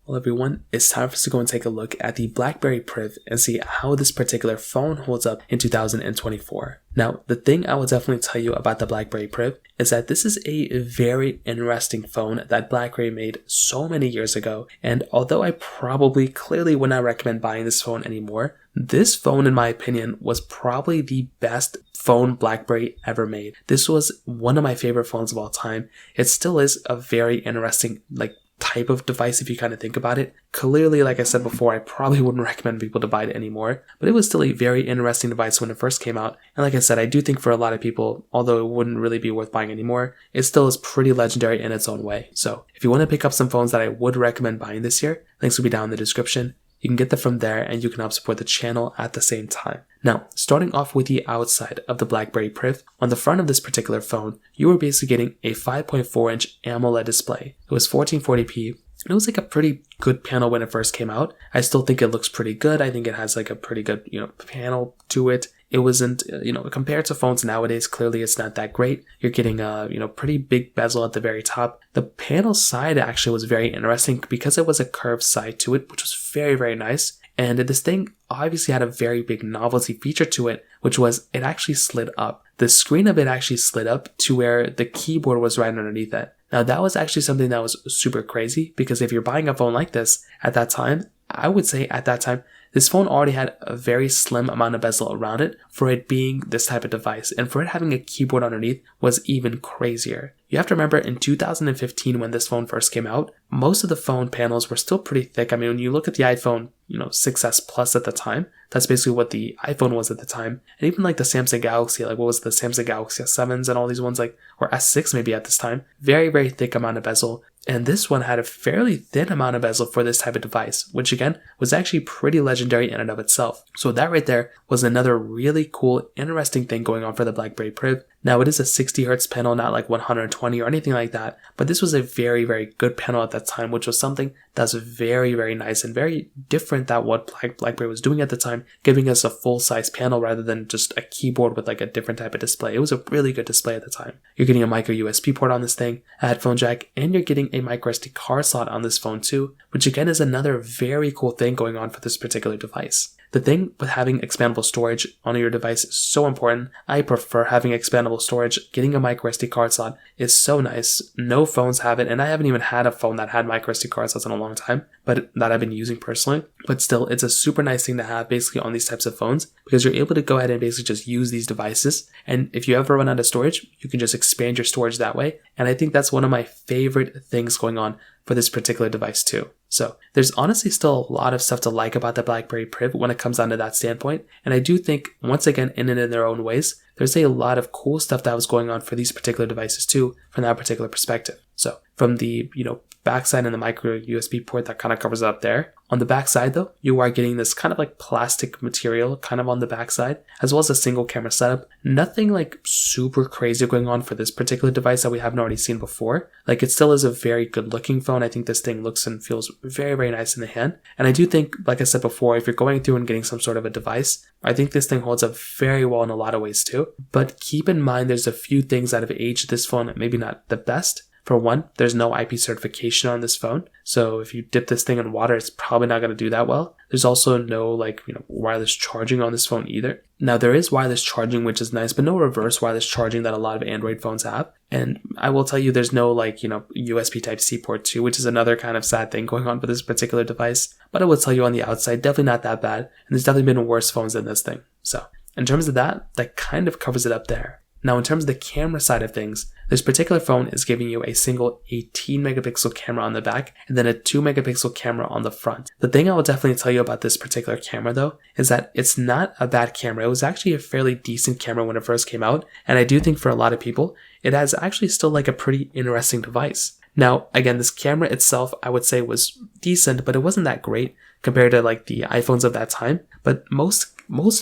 Well everyone, it's time for us to go and take a look at the Blackberry Priv and see how this particular phone holds up in 2024. Now, the thing I will definitely tell you about the Blackberry Priv is that this is a very interesting phone that Blackberry made so many years ago, and although I probably clearly would not recommend buying this phone anymore, this phone in my opinion was probably the best phone Blackberry ever made. This was one of my favorite phones of all time. It still is a very interesting type of device if you kind of think about it. Clearly, like I said before, I probably wouldn't recommend people to buy it anymore, but it was still a very interesting device when it first came out. And like I said, I do think for a lot of people, although it wouldn't really be worth buying anymore, it still is pretty legendary in its own way. So if you want to pick up some phones that I would recommend buying this year, links will be down in the description. You can get them from there and you can help support the channel at the same time. Now, starting off with the outside of the Blackberry Priv, on the front of this particular phone, you were basically getting a 5.4-inch AMOLED display. It was 1440p. It was like a pretty good panel when it first came out. I still think it looks pretty good. I think it has like a pretty good, panel to it. It wasn't, compared to phones nowadays, clearly it's not that great. You're getting a, pretty big bezel at the very top. The panel side actually was very interesting because it was a curved side to it, which was very, very nice. And this thing obviously had a very big novelty feature to it, which was it actually slid up. The screen of it actually slid up to where the keyboard was right underneath it. Now that was actually something that was super crazy because if you're buying a phone like this at that time, I would say at that time, this phone already had a very slim amount of bezel around it for it being this type of device, and for it having a keyboard underneath was even crazier. You have to remember in 2015 when this phone first came out, most of the phone panels were still pretty thick. I mean, when you look at the iPhone, 6S Plus at the time, that's basically what the iPhone was at the time. And even like the Samsung Galaxy, what was the Samsung Galaxy S7s and all these ones, or S6 maybe at this time, very, very thick amount of bezel. And this one had a fairly thin amount of bezel for this type of device, which again was actually pretty legendary in and of itself. So that right there was another really cool, interesting thing going on for the Blackberry Priv. Now it is a 60Hz panel, not like 120 or anything like that, but this was a very, very good panel at that time, which was something that's very, very nice and very different than what Blackberry was doing at the time, giving us a full-size panel rather than just a keyboard with like a different type of display. It was a really good display at the time. You're getting a micro USB port on this thing, a headphone jack, and you're getting a micro SD card slot on this phone too, which again is another very cool thing going on for this particular device. The thing with having expandable storage on your device is so important. I prefer having expandable storage. Getting a micro SD card slot is so nice. No phones have it, and I haven't even had a phone that had micro SD card slots in a long time, but that I've been using personally. But still, it's a super nice thing to have basically on these types of phones because you're able to go ahead and basically just use these devices. And if you ever run out of storage, you can just expand your storage that way. And I think that's one of my favorite things going on for this particular device too. So there's honestly still a lot of stuff to like about the Blackberry Priv when it comes down to that standpoint. And I do think, once again, in their own ways, there's a lot of cool stuff that was going on for these particular devices too, from that particular perspective. So from the, backside and the micro USB port that kind of covers it up there. On the backside though, you are getting this kind of like plastic material kind of on the backside, as well as a single camera setup. Nothing like super crazy going on for this particular device that we haven't already seen before. Like it still is a very good looking phone. I think this thing looks and feels very, very nice in the hand. And I do think, like I said before, if you're going through and getting some sort of a device, I think this thing holds up very well in a lot of ways too. But keep in mind there's a few things that have aged this phone maybe not the best. For one, there's no IP certification on this phone. So if you dip this thing in water, it's probably not going to do that well. There's also no wireless charging on this phone either. Now there is wireless charging, which is nice, but no reverse wireless charging that a lot of Android phones have. And I will tell you there's no USB Type-C port too, which is another kind of sad thing going on for this particular device. But I will tell you on the outside, definitely not that bad. And there's definitely been worse phones than this thing. So in terms of that kind of covers it up there. Now, in terms of the camera side of things, this particular phone is giving you a single 18 megapixel camera on the back and then a 2 megapixel camera on the front. The thing I will definitely tell you about this particular camera though is that it's not a bad camera. It was actually a fairly decent camera when it first came out, and I do think for a lot of people, it has actually still like a pretty interesting device. Now, again, this camera itself, I would say was decent, but it wasn't that great compared to like the iPhones of that time. But most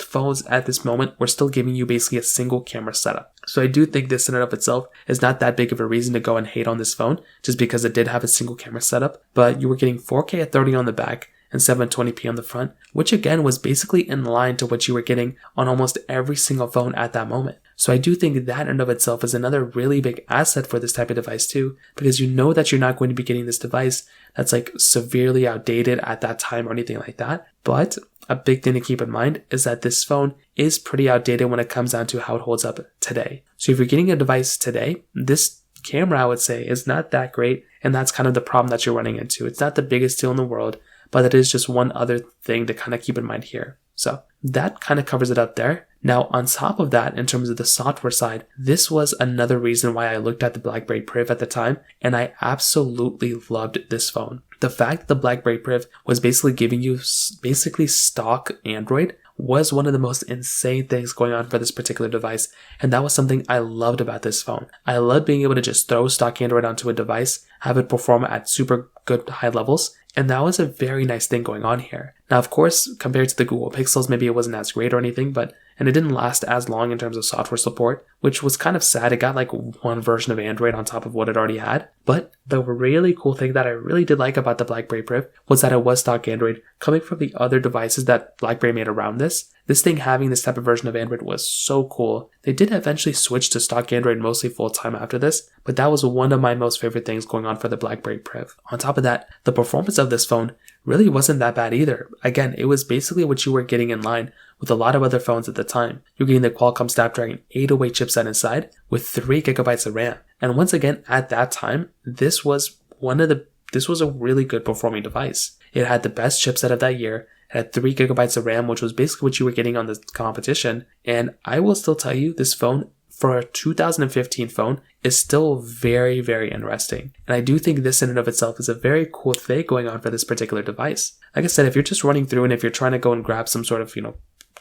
phones at this moment were still giving you basically a single camera setup. So I do think this in and of itself is not that big of a reason to go and hate on this phone just because it did have a single camera setup, but you were getting 4K at 30 on the back and 720p on the front, which again was basically in line to what you were getting on almost every single phone at that moment. So I do think that in and of itself is another really big asset for this type of device too, because you know that you're not going to be getting this device that's like severely outdated at that time or anything like that. But a big thing to keep in mind is that this phone is pretty outdated when it comes down to how it holds up today. So if you're getting a device today, this camera, I would say, is not that great, and that's kind of the problem that you're running into. It's not the biggest deal in the world, but it is just one other thing to kind of keep in mind here. So that kind of covers it up there. Now, on top of that, in terms of the software side, this was another reason why I looked at the Blackberry Priv at the time, and I absolutely loved this phone. The fact that the Blackberry Priv was basically giving you basically stock Android was one of the most insane things going on for this particular device, and that was something I loved about this phone. I loved being able to just throw stock Android onto a device, have it perform at super good high levels, and that was a very nice thing going on here. Now, of course, compared to the Google Pixels, maybe it wasn't as great or anything, and it didn't last as long in terms of software support, which was kind of sad. It got like one version of Android on top of what it already had. But the really cool thing that I really did like about the Blackberry Priv was that it was stock Android coming from the other devices that Blackberry made around this. This thing having this type of version of Android was so cool. They did eventually switch to stock Android mostly full time after this, but that was one of my most favorite things going on for the Blackberry Priv. On top of that, the performance of this phone really wasn't that bad either. Again, it was basically what you were getting in line with a lot of other phones at the time. You're getting the Qualcomm Snapdragon 808 chipset inside with 3 gigabytes of RAM. And once again, at that time, this was a really good performing device. It had the best chipset of that year. It had 3 gigabytes of RAM, which was basically what you were getting on the competition. And I will still tell you, this phone, for a 2015 phone, is still very, very interesting. And I do think this in and of itself is a very cool thing going on for this particular device. Like I said, if you're just running through and if you're trying to go and grab some sort of,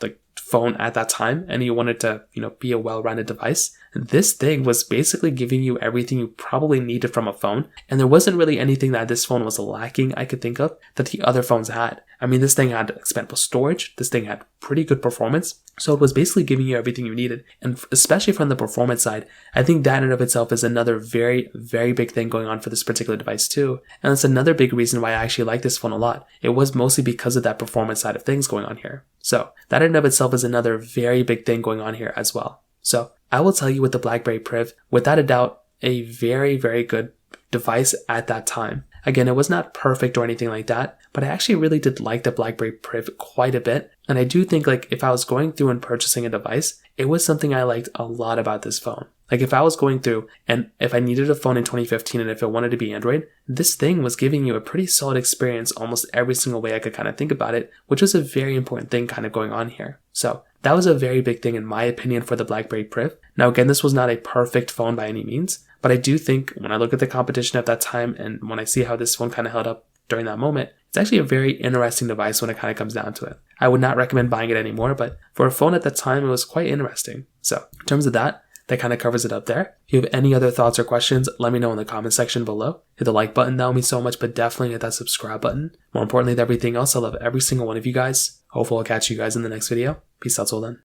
like phone at that time and you wanted to, be a well-rounded device, this thing was basically giving you everything you probably needed from a phone. And there wasn't really anything that this phone was lacking I could think of that the other phones had. I mean, this thing had expandable storage. This thing had pretty good performance. So it was basically giving you everything you needed. And especially from the performance side, I think that in and of itself is another very, very big thing going on for this particular device too. And that's another big reason why I actually like this phone a lot. It was mostly because of that performance side of things going on here. So that in and of itself is another very big thing going on here as well. So I will tell you with the Blackberry Priv, without a doubt, a very, very good device at that time. Again, it was not perfect or anything like that, but I actually really did like the Blackberry Priv quite a bit. And I do think like if I was going through and purchasing a device, it was something I liked a lot about this phone. Like if I was going through and if I needed a phone in 2015 and if it wanted to be Android, this thing was giving you a pretty solid experience almost every single way I could kind of think about it, which was a very important thing kind of going on here. So that was a very big thing in my opinion for the Blackberry Priv. Now again, this was not a perfect phone by any means, but I do think when I look at the competition at that time and when I see how this phone kind of held up during that moment, it's actually a very interesting device when it kind of comes down to it. I would not recommend buying it anymore, but for a phone at that time, it was quite interesting. So in terms of that kind of covers it up there. If you have any other thoughts or questions, let me know in the comment section below. Hit the like button, that would mean so much, but definitely hit that subscribe button. More importantly than everything else, I love every single one of you guys. Hopefully I'll catch you guys in the next video. Peace out till then.